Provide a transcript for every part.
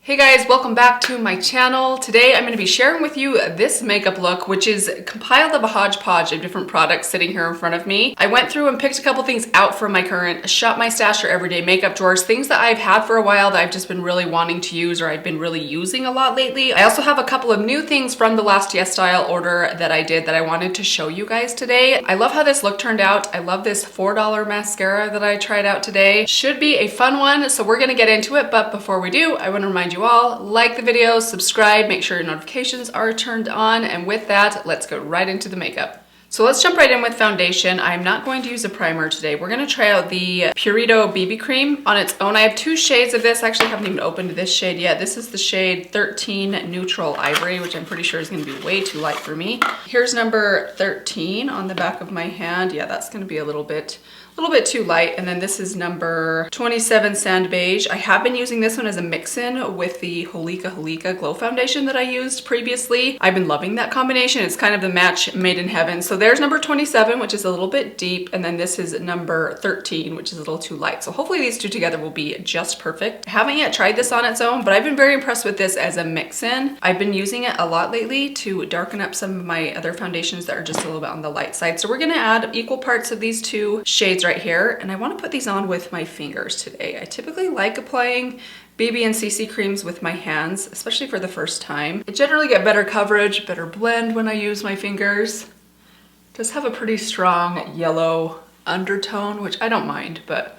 Hey guys, welcome back to my channel. Today I'm going to be sharing with you this makeup look, which is compiled of a hodgepodge of different products sitting here in front of me. I went through and picked a couple things out from my current Shop My Stash or everyday makeup drawers, things that I've had for a while that I've just been really wanting to use or I've been really using a lot lately. I also have a couple of new things from the last YesStyle order that I did that I wanted to show you guys today. I love how this look turned out. I love this $4 mascara that I tried out today. Should be a fun one, so we're going to get into it, but before we do, I want to remind you all, like the video, subscribe, make sure your notifications are turned on, and with that, let's go right into the makeup. So let's jump right in with foundation. I'm not going to use a primer today. We're going to try out the Purito BB cream on its own. I have two shades of this. I actually haven't even opened this shade yet. This is the shade 13 Neutral Ivory, which I'm pretty sure is going to be way too light for me. Here's number 13 on the back of my hand. Yeah, that's going to be a little bit too light. And then this is number 27 Sand Beige. I have been using this one as a mix-in with the Holika Glow Foundation that I used previously. I've been loving that combination. It's kind of the match made in heaven. So there's number 27, which is a little bit deep. And then this is number 13, which is a little too light. So hopefully these two together will be just perfect. I haven't yet tried this on its own, but I've been very impressed with this as a mix-in. I've been using it a lot lately to darken up some of my other foundations that are just a little bit on the light side. So we're gonna add equal parts of these two shades right here, and I want to put these on with my fingers today. I typically like applying BB and CC creams with my hands, especially for the first time. I generally get better coverage, better blend when I use my fingers. It does have a pretty strong yellow undertone, which I don't mind, but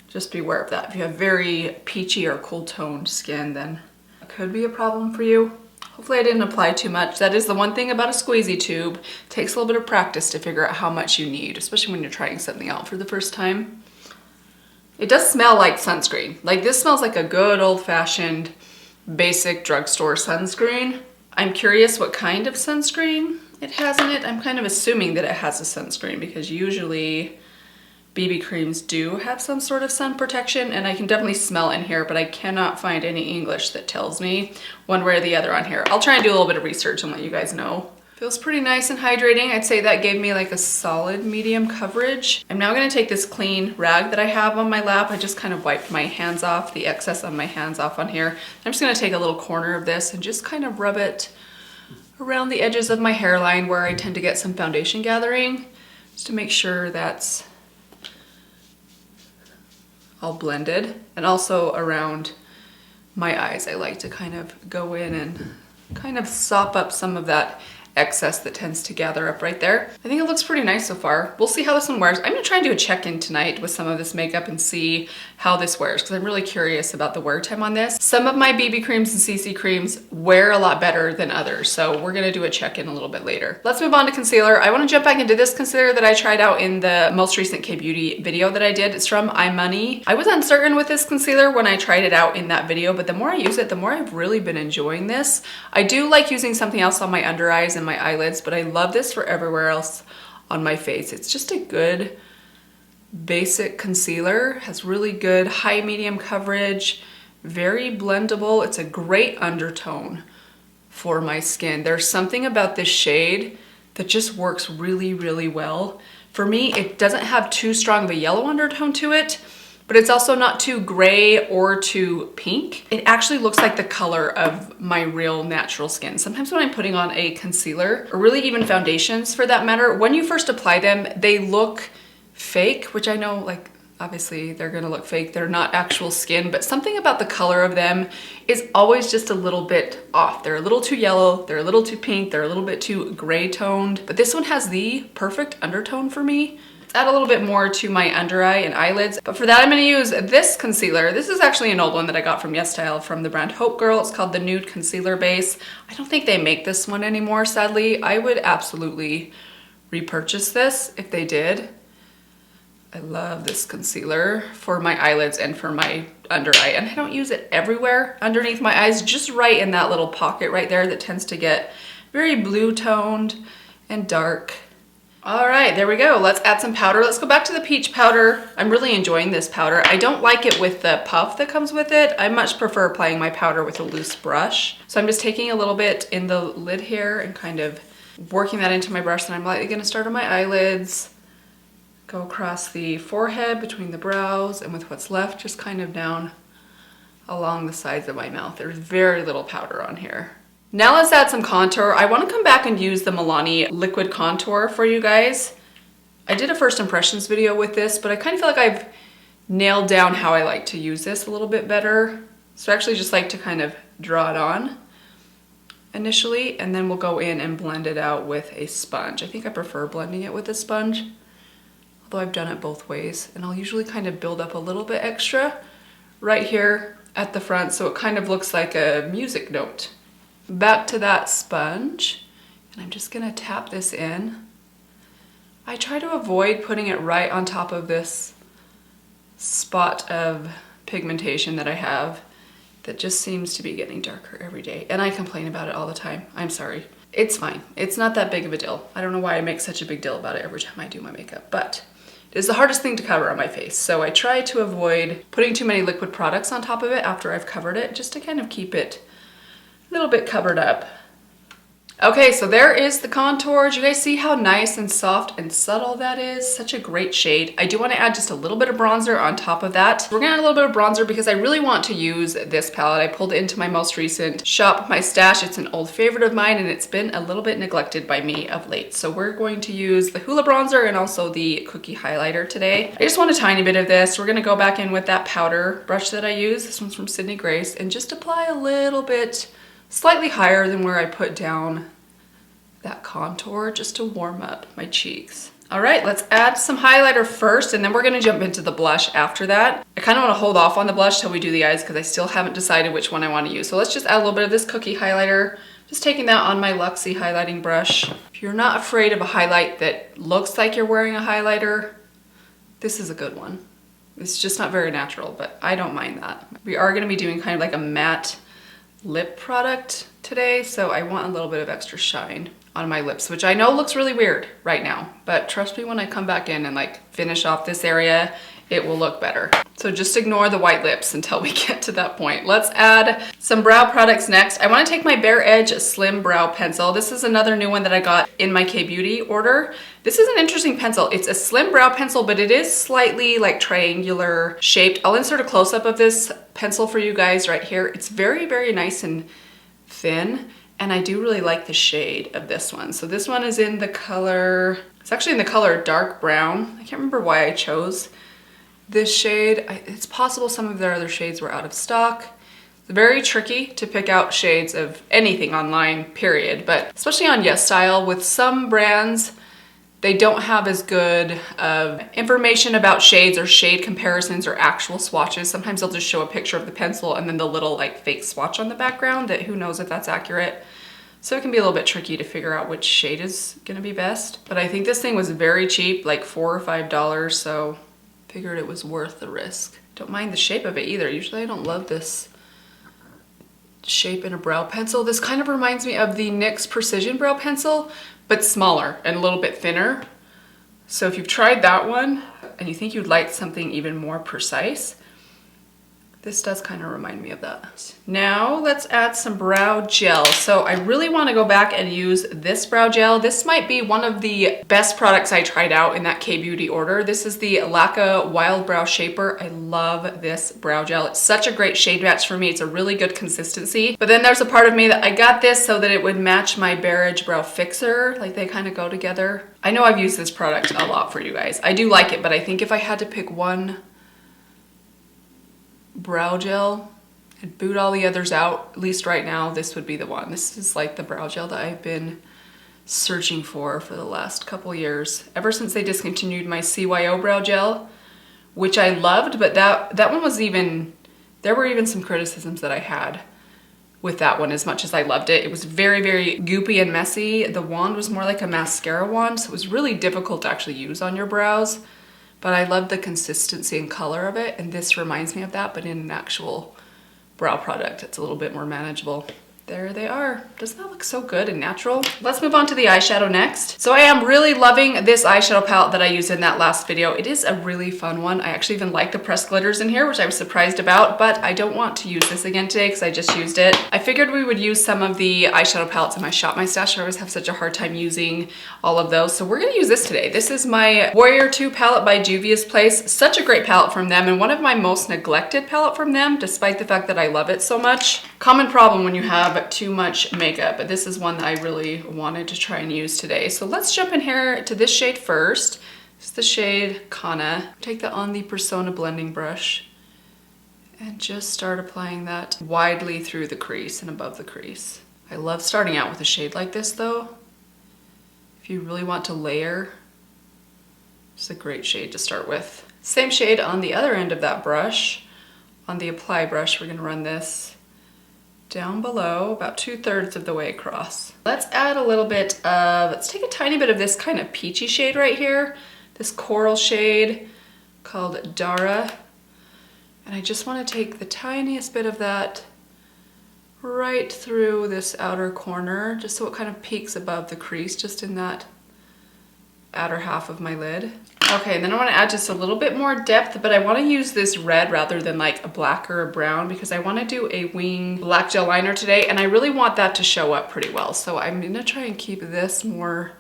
just beware of that. If you have very peachy or cool toned skin, then it could be a problem for you. Hopefully I didn't apply too much. That is the one thing about a squeezy tube. It takes a little bit of practice to figure out how much you need, especially when you're trying something out for the first time. It does smell like sunscreen. Like this smells like a good old-fashioned basic drugstore sunscreen. I'm curious what kind of sunscreen it has in it. I'm kind of assuming that it has a sunscreen because usually BB creams do have some sort of sun protection, and I can definitely smell in here, but I cannot find any English that tells me one way or the other on here. I'll try and do a little bit of research and let you guys know. Feels pretty nice and hydrating. I'd say that gave me like a solid medium coverage. I'm now gonna take this clean rag that I have on my lap. I just kind of wiped my hands off, the excess on my hands off on here. I'm just gonna take a little corner of this and just kind of rub it around the edges of my hairline where I tend to get some foundation gathering, just to make sure that's all blended, and also around my eyes. I like to kind of go in and kind of sop up some of that excess that tends to gather up right there. I think it looks pretty nice so far. We'll see how this one wears. I'm gonna try and do a check-in tonight with some of this makeup and see how this wears, because I'm really curious about the wear time on this. Some of my BB creams and CC creams wear a lot better than others, so we're gonna do a check-in a little bit later. Let's move on to concealer. I wanna jump back into this concealer that I tried out in the most recent K-Beauty video that I did. It's from Eyeshadow. I was uncertain with this concealer when I tried it out in that video, but the more I use it, the more I've really been enjoying this. I do like using something else on my under eyes and my eyelids, but I love this for everywhere else on my face. It's just a good basic concealer, has really good high medium coverage, very blendable. It's a great undertone for my skin. There's something about this shade that just works really, really well. For me, it doesn't have too strong of a yellow undertone to it, but it's also not too gray or too pink. It actually looks like the color of my real natural skin. Sometimes when I'm putting on a concealer, or really even foundations for that matter, when you first apply them, they look fake, which I know, like, obviously they're gonna look fake. They're not actual skin, but something about the color of them is always just a little bit off. They're a little too yellow, they're a little too pink, they're a little bit too gray toned, but this one has the perfect undertone for me. Add a little bit more to my under eye and eyelids, but for that I'm going to use this concealer. This is actually an old one that I got from YesStyle from the brand Hope Girl. It's called the Nude Concealer Base. I don't think they make this one anymore, sadly. I would absolutely repurchase this if they did. I love this concealer for my eyelids and for my under eye, and I don't use it everywhere underneath my eyes, just right in that little pocket right there that tends to get very blue toned and dark. All right, there we go. Let's add some powder. Let's go back to the peach powder. I'm really enjoying this powder. I don't like it with the puff that comes with it. I much prefer applying my powder with a loose brush. So I'm just taking a little bit in the lid here and kind of working that into my brush. And I'm lightly gonna start on my eyelids, go across the forehead, between the brows, and with what's left, just kind of down along the sides of my mouth. There's very little powder on here. Now let's add some contour. I want to come back and use the Milani liquid contour for you guys. I did a first impressions video with this, but I kind of feel like I've nailed down how I like to use this a little bit better. So I actually just like to kind of draw it on initially, and then we'll go in and blend it out with a sponge. I think I prefer blending it with a sponge, although I've done it both ways. And I'll usually kind of build up a little bit extra right here at the front, so it kind of looks like a music note. Back to that sponge, and I'm just gonna tap this in. I try to avoid putting it right on top of this spot of pigmentation that I have that just seems to be getting darker every day. And I complain about it all the time. I'm sorry. It's fine. It's not that big of a deal. I don't know why I make such a big deal about it every time I do my makeup, but it is the hardest thing to cover on my face. So I try to avoid putting too many liquid products on top of it after I've covered it, just to kind of keep it a little bit covered up. Okay, so there is the contour. Do you guys see how nice and soft and subtle that is? Such a great shade. I do want to add just a little bit of bronzer on top of that. We're gonna add a little bit of bronzer because I really want to use this palette. I pulled it into my most recent shop, my stash. It's an old favorite of mine and it's been a little bit neglected by me of late. So we're going to use the Hoola bronzer and also the Cookie highlighter today. I just want a tiny bit of this. We're gonna go back in with that powder brush that I use. This one's from Sydney Grace, and just apply a little bit slightly higher than where I put down that contour, just to warm up my cheeks. All right, let's add some highlighter first, and then we're gonna jump into the blush after that. I kind of want to hold off on the blush till we do the eyes because I still haven't decided which one I want to use. So let's just add a little bit of this Cookie highlighter, just taking that on my Luxie highlighting brush. If you're not afraid of a highlight that looks like you're wearing a highlighter, this is a good one. It's just not very natural, but I don't mind that. We are gonna be doing kind of like a matte lip product today, so I want a little bit of extra shine on my lips, which I know looks really weird right now, but trust me, when I come back in and like finish off this area, it will look better. So just ignore the white lips until we get to that point. Let's add some brow products next. I want to take my Bare Edge Slim Brow Pencil. This is another new one that I got in my K-Beauty order. This is an interesting pencil. It's a slim brow pencil, but it is slightly like triangular shaped. I'll insert a close-up of this pencil for you guys right here. It's very, very nice and thin. And I do really like the shade of this one. So this one is in the color, it's actually in the color dark brown. I can't remember why I chose this shade. It's possible some of their other shades were out of stock. It's very tricky to pick out shades of anything online, period. But especially on YesStyle, with some brands, they don't have as good of information about shades or shade comparisons or actual swatches. Sometimes they'll just show a picture of the pencil and then the little like fake swatch on the background that who knows if that's accurate. So it can be a little bit tricky to figure out which shade is gonna be best. But I think this thing was very cheap, like $4 or $5, so figured it was worth the risk. Don't mind the shape of it either. Usually I don't love this shape in a brow pencil. This kind of reminds me of the NYX Precision Brow Pencil, but smaller and a little bit thinner. So if you've tried that one and you think you'd like something even more precise, this does kind of remind me of that. Now let's add some brow gel. So I really want to go back and use this brow gel. This might be one of the best products I tried out in that K-Beauty order. This is the Lacquer Wild Brow Shaper. I love this brow gel. It's such a great shade match for me. It's a really good consistency. But then there's a part of me that I got this so that it would match my Bare Edge Brow Fixer. Like they kind of go together. I know I've used this product a lot for you guys. I do like it, but I think if I had to pick one brow gel and boot all the others out, at least right now, this would be the one. This is like the brow gel that I've been searching for the last couple years, ever since they discontinued my CYO brow gel, which I loved, but that one was even, there were even some criticisms that I had with that one as much as I loved it. It was very, very goopy and messy. The wand was more like a mascara wand, so it was really difficult to actually use on your brows. But I love the consistency and color of it, and this reminds me of that, but in an actual brow product. It's a little bit more manageable. there they are. Doesn't that look so good and natural? Let's move on to the eyeshadow next. So I am really loving this eyeshadow palette that I used in that last video. It is a really fun one. I actually even like the pressed glitters in here, which I was surprised about, but I don't want to use this again today because I just used it. I figured we would use some of the eyeshadow palettes in my Shop My Stash. I always have such a hard time using all of those. So we're gonna use this today. This is my Warrior 2 palette by Juvia's Place. Such a great palette from them and one of my most neglected palette from them, despite the fact that I love it so much. Common problem when you have too much makeup, but this is one that I really wanted to try and use today. So let's jump in here to this shade first. It's the shade Kana. Take that on the Persona blending brush and just start applying that widely through the crease and above the crease. I love starting out with a shade like this though. If you really want to layer, it's a great shade to start with. Same shade on the other end of that brush. On the apply brush, we're gonna run this down below, about 2/3 of the way across. Let's add a little bit of, let's take a tiny bit of this kind of peachy shade right here, this coral shade called Dara. And I just want to take the tiniest bit of that right through this outer corner, just so it kind of peaks above the crease, just in that outer half of my lid. Okay, and then I want to add just a little bit more depth, but I want to use this red rather than like a black or a brown because I want to do a wing black gel liner today and I really want that to show up pretty well. So I'm going to try and keep this more,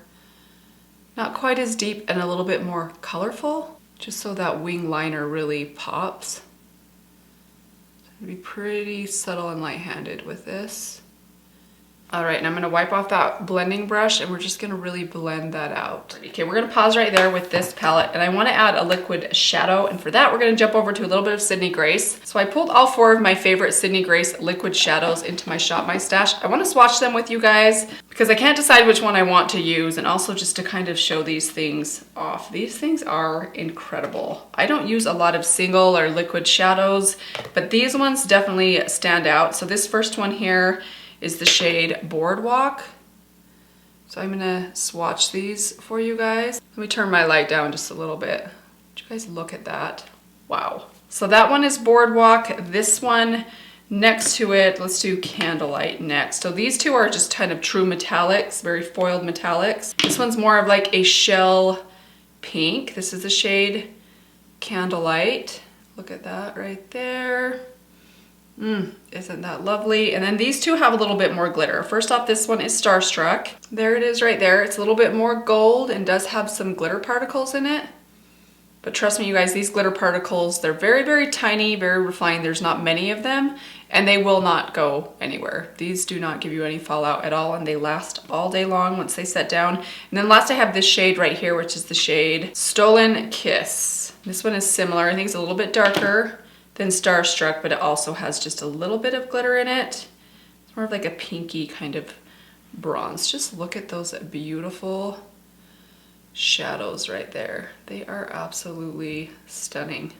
not quite as deep and a little bit more colorful, just so that wing liner really pops. So be pretty subtle and light-handed with this. All right, and I'm gonna wipe off that blending brush and we're just gonna really blend that out. Okay, we're gonna pause right there with this palette and I wanna add a liquid shadow, and for that we're gonna jump over to a little bit of Sydney Grace. So I pulled all 4 of my favorite Sydney Grace liquid shadows into my Shop My Stash. I wanna swatch them with you guys because I can't decide which one I want to use, and also just to kind of show these things off. These things are incredible. I don't use a lot of single or liquid shadows, but these ones definitely stand out. So this first one here is the shade Boardwalk. So I'm gonna swatch these for you guys. Let me turn my light down just a little bit. Did you guys look at that? Wow. So that one is Boardwalk. This one next to it, let's do Candlelight next. So these two are just kind of true metallics, very foiled metallics. This one's more of like a shell pink. This is the shade Candlelight. Look at that right there. Isn't that lovely? And then these two have a little bit more glitter. First off, this one is Starstruck. There it is right there. It's a little bit more gold and does have some glitter particles in it. But trust me, you guys, these glitter particles, they're very, very tiny, very refined. There's not many of them and they will not go anywhere. These do not give you any fallout at all and they last all day long once they set down. And then last I have this shade right here, which is the shade Stolen Kiss. This one is similar. I think it's a little bit darker than Starstruck, but it also has just a little bit of glitter in it. It's more of like a pinky kind of bronze. Just look at those beautiful shadows right there. They are absolutely stunning.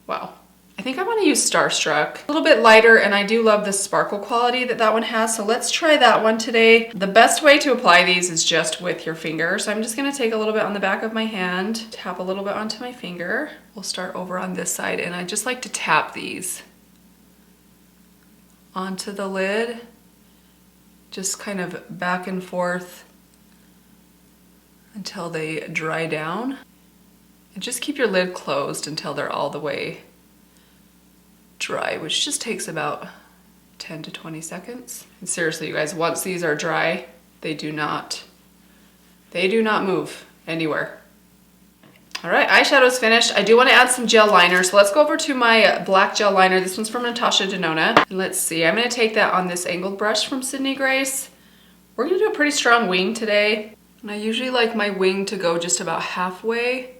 Wow. I think I want to use Starstruck. A little bit lighter, and I do love the sparkle quality that that one has, so let's try that one today. The best way to apply these is just with your finger, so I'm just going to take a little bit on the back of my hand, tap a little bit onto my finger. We'll start over on this side, and I just like to tap these onto the lid, just kind of back and forth until they dry down. And just keep your lid closed until they're all the way dry, which just takes about 10 to 20 seconds. And seriously, you guys, once these are dry, they do not move anywhere. All right, eyeshadow's finished. I do want to add some gel liner, so let's go over to my black gel liner. This one's from Natasha Denona. And let's see, I'm going to take that on this angled brush from Sydney Grace. We're going to do a pretty strong wing today. And I usually like my wing to go just about halfway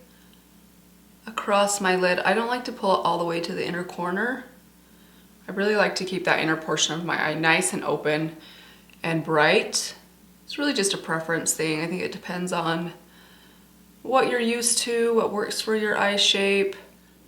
across my lid. I don't like to pull it all the way to the inner corner. I really like to keep that inner portion of my eye nice and open and bright. It's really just a preference thing. I think it depends on what you're used to, what works for your eye shape.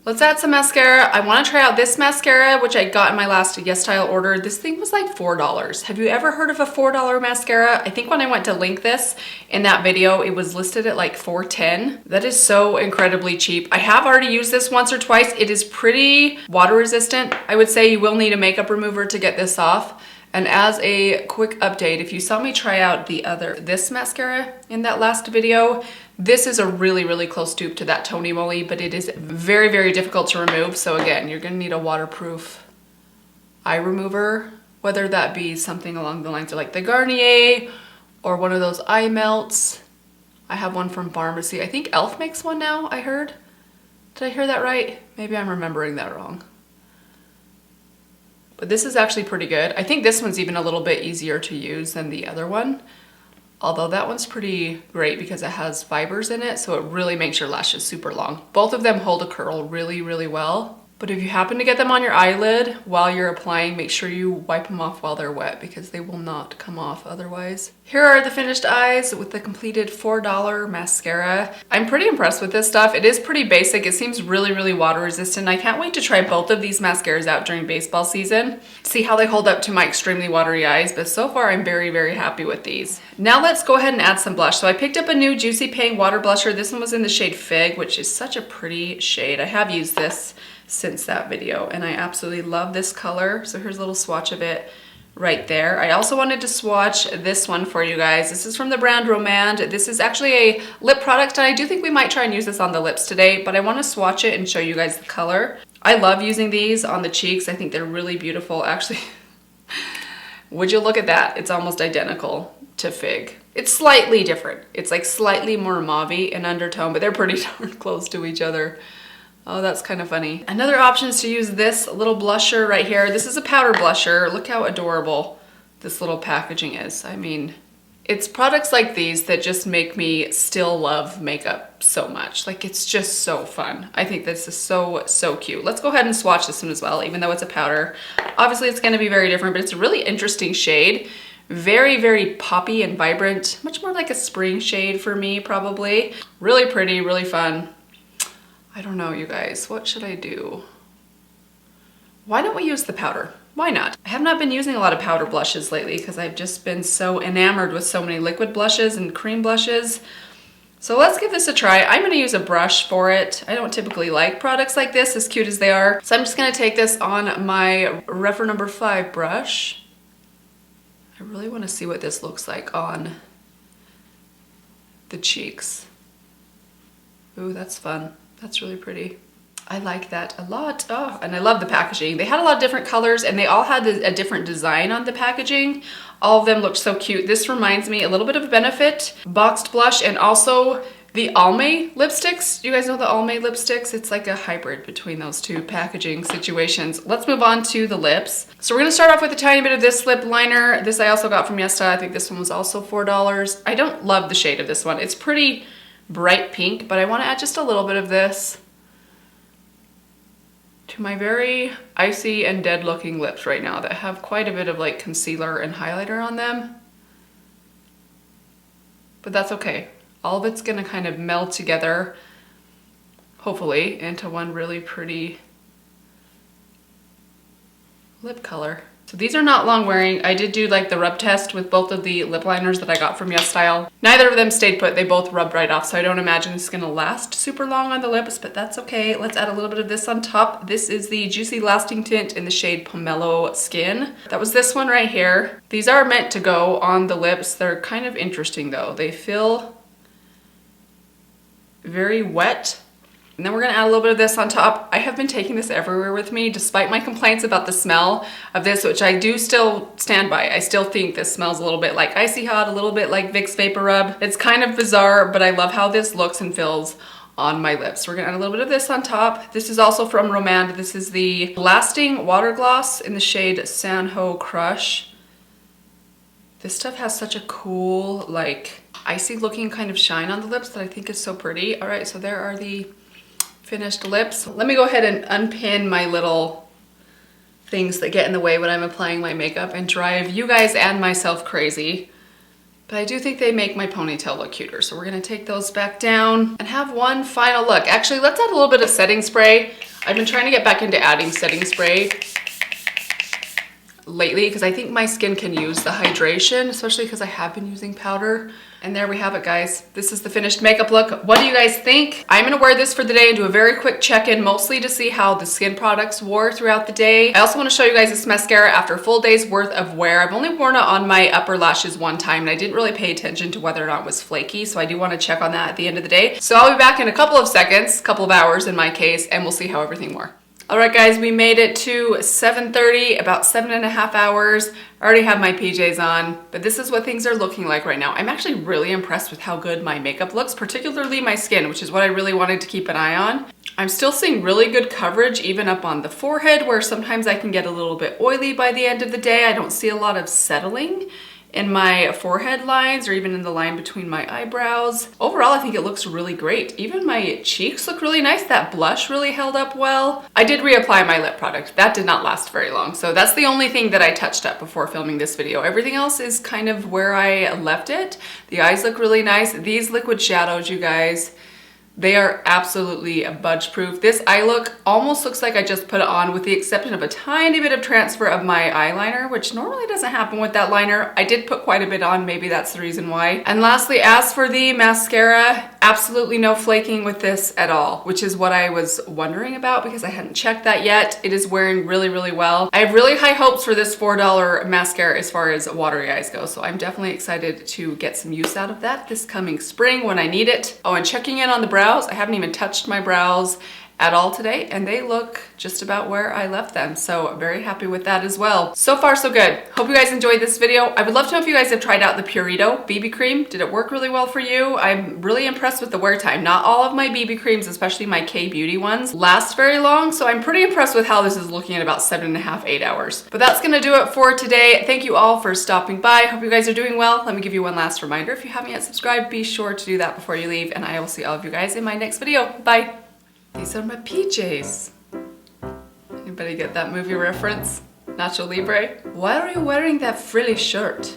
Let's add some mascara. I want to try out this mascara, which I got in my last YesStyle order. This thing was like $4. Have you ever heard of a $4 mascara? I think when I went to link this in that video, it was listed at like $4.10. That is so incredibly cheap. I have already used this once or twice. It is pretty water resistant. I would say you will need a makeup remover to get this off. And as a quick update, if you saw me try out this mascara in that last video, this is a really, really close dupe to that Tony Moly, but it is very, very difficult to remove. So again, you're gonna need a waterproof eye remover, whether that be something along the lines of like the Garnier or one of those eye melts. I have one from Pharmacy. I think e.l.f. makes one now, I heard. Did I hear that right? Maybe I'm remembering that wrong. But this is actually pretty good. I think this one's even a little bit easier to use than the other one. Although that one's pretty great because it has fibers in it, so it really makes your lashes super long. Both of them hold a curl really, really well. But if you happen to get them on your eyelid while you're applying, make sure you wipe them off while they're wet because they will not come off otherwise. Here are the finished eyes with the completed $4 mascara. I'm pretty impressed with this stuff. It is pretty basic. It seems really, really water resistant. I can't wait to try both of these mascaras out during baseball season. See how they hold up to my extremely watery eyes, but so far I'm very, very happy with these. Now let's go ahead and add some blush. So I picked up a new Juicy Pang water blusher. This one was in the shade Fig, which is such a pretty shade. I have used this since that video and I absolutely love this color. So here's a little swatch of it right there. I also wanted to swatch this one for you guys. This is from the brand Romand. This is actually a lip product and I do think we might try and use this on the lips today, but I want to swatch it and show you guys the color. I love using these on the cheeks. I think they're really beautiful. Actually, would you look at that? It's almost identical to Fig. It's slightly different. It's like slightly more mauve-y in undertone, but they're pretty darn close to each other. Oh, that's kind of funny. Another option is to use this little blusher right here. This is a powder blusher. Look how adorable this little packaging is. I mean, it's products like these that just make me still love makeup so much. Like, it's just so fun. I think this is so, so cute. Let's go ahead and swatch this one as well, even though it's a powder. Obviously, it's gonna be very different, but it's a really interesting shade. Very, very poppy and vibrant. Much more like a spring shade for me, probably. Really pretty, really fun. I don't know, you guys, what should I do? Why don't we use the powder? Why not? I have not been using a lot of powder blushes lately because I've just been so enamored with so many liquid blushes and cream blushes. So let's give this a try. I'm gonna use a brush for it. I don't typically like products like this, as cute as they are. So I'm just gonna take this on my Refer number 5 brush. I really wanna see what this looks like on the cheeks. Ooh, that's fun. That's really pretty. I like that a lot. Oh, and I love the packaging. They had a lot of different colors and they all had a different design on the packaging. All of them looked so cute. This reminds me a little bit of Benefit boxed blush and also the Almay lipsticks. You guys know the Almay lipsticks? It's like a hybrid between those two packaging situations. Let's move on to the lips. So we're gonna start off with a tiny bit of this lip liner. This I also got from Yesta. I think this one was also $4. I don't love the shade of this one. It's pretty bright pink, but I want to add just a little bit of this to my very icy and dead looking lips right now that have quite a bit of like concealer and highlighter on them. But that's okay. All of it's gonna kind of meld together, hopefully, into one really pretty lip color. So these are not long wearing. I did do like the rub test with both of the lip liners that I got from YesStyle. Neither of them stayed put. They both rubbed right off. So I don't imagine this is gonna last super long on the lips, but that's okay. Let's add a little bit of this on top. This is the Juicy Lasting Tint in the shade Pomelo Skin. That was this one right here. These are meant to go on the lips. They're kind of interesting though. They feel very wet. And then we're gonna add a little bit of this on top. I have been taking this everywhere with me, despite my complaints about the smell of this, which I do still stand by. I still think this smells a little bit like Icy Hot, a little bit like Vicks Vapor Rub. It's kind of bizarre, but I love how this looks and feels on my lips. We're gonna add a little bit of this on top. This is also from Romand. This is the Lasting Water Gloss in the shade Sanho Crush. This stuff has such a cool, like, icy looking kind of shine on the lips that I think is so pretty. All right, so there are the finished lips. Let me go ahead and unpin my little things that get in the way when I'm applying my makeup and drive you guys and myself crazy. But I do think they make my ponytail look cuter. So we're gonna take those back down and have one final look. Actually, let's add a little bit of setting spray. I've been trying to get back into adding setting spray lately because I think my skin can use the hydration, especially because I have been using powder. And there we have it, guys. This is the finished makeup look. What do you guys think? I'm gonna wear this for the day and do a very quick check-in, mostly to see how the skin products wore throughout the day. I also wanna show you guys this mascara after a full day's worth of wear. I've only worn it on my upper lashes one time and I didn't really pay attention to whether or not it was flaky, so I do wanna check on that at the end of the day. So I'll be back in a couple of seconds, couple of hours in my case, and we'll see how everything wore. All right, guys, we made it to 7:30, about 7.5 hours. I already have my PJs on, but this is what things are looking like right now. I'm actually really impressed with how good my makeup looks, particularly my skin, which is what I really wanted to keep an eye on. I'm still seeing really good coverage, even up on the forehead, where sometimes I can get a little bit oily by the end of the day. I don't see a lot of settling in my forehead lines or even in the line between my eyebrows. Overall, I think it looks really great. Even my cheeks look really nice. That blush really held up well. I did reapply my lip product. That did not last very long. So that's the only thing that I touched up before filming this video. Everything else is kind of where I left it. The eyes look really nice. These liquid shadows, you guys, they are absolutely budge proof. This eye look almost looks like I just put it on with the exception of a tiny bit of transfer of my eyeliner, which normally doesn't happen with that liner. I did put quite a bit on, maybe that's the reason why. And lastly, as for the mascara, absolutely no flaking with this at all, which is what I was wondering about because I hadn't checked that yet. It is wearing really, really well. I have really high hopes for this $4 mascara as far as watery eyes go, so I'm definitely excited to get some use out of that this coming spring when I need it. Oh, and checking in on the brows, I haven't even touched my brows at all today and they look just about where I left them. So I'm very happy with that as well. So far so good. Hope you guys enjoyed this video. I would love to know if you guys have tried out the Purito BB cream. Did it work really well for you? I'm really impressed with the wear time. Not all of my BB creams, especially my K-Beauty ones, last very long. So I'm pretty impressed with how this is looking at about 7.5, 8 hours. But that's gonna do it for today. Thank you all for stopping by. Hope you guys are doing well. Let me give you one last reminder. If you haven't yet subscribed, be sure to do that before you leave and I will see all of you guys in my next video. Bye. These are my PJs. Anybody get that movie reference? Nacho Libre? Why are you wearing that frilly shirt?